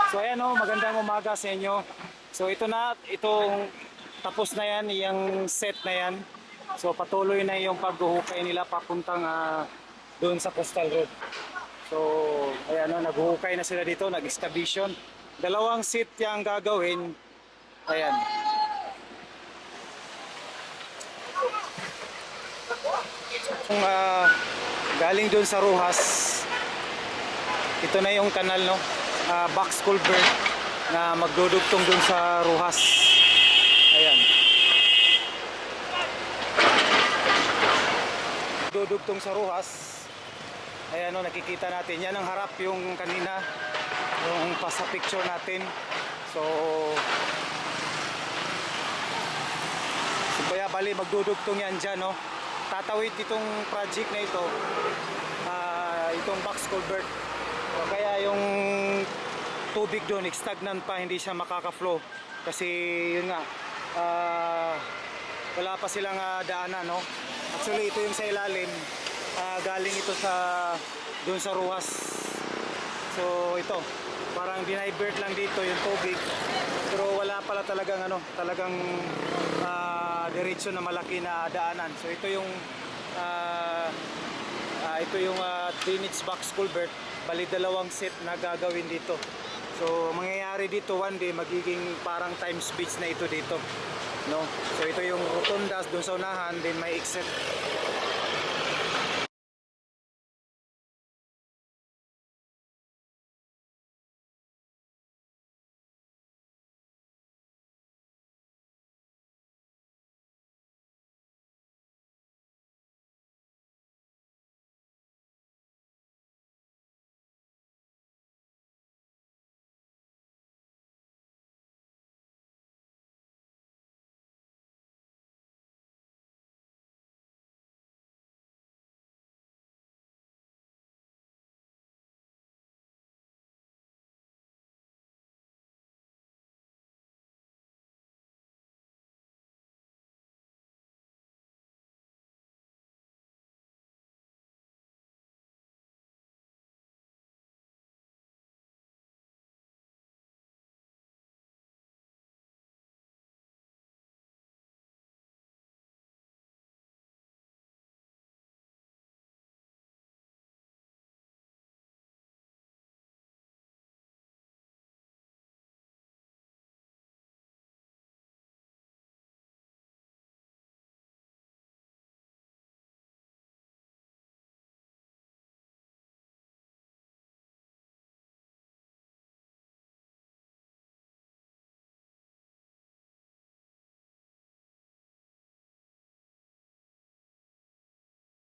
So ayan o, magandang umaga sa inyo. So ito na, itong tapos na yan, yung set na yan. So patuloy na yung paghuhukay nila papuntang doon sa Coastal Road. So ayan o, naghuhukay na sila dito, nag-excavation. Dalawang set yung gagawin. Ayan. Kung galing doon sa Rojas, ito na yung kanal, no? Box culvert na magdudugtong dun sa Rojas. Ayan. Dudugtong sa Rojas. Ayan, no, nakikita natin. Yan ang harap yung kanina, yung pasa picture natin. So kaya bali magdudugtong yan dyan, no? Tatawid itong project na ito, itong box culvert. So, kaya yung tubig doon stagnant pa, hindi siya makaka-flow kasi yun nga, wala pa silang daanan, no? Actually ito yung sa ilalim, galing ito sa doon sa Ruas. So ito parang dinivert lang dito yung tubig, pero wala pala talagang talagang diretso na malaki na daanan. So ito yung drainage box culvert, bali dalawang set na gagawin dito. So mangyayari dito one day, magiging parang Times Beach na ito dito, no? So ito yung rotondas doon sa unahan, then may exit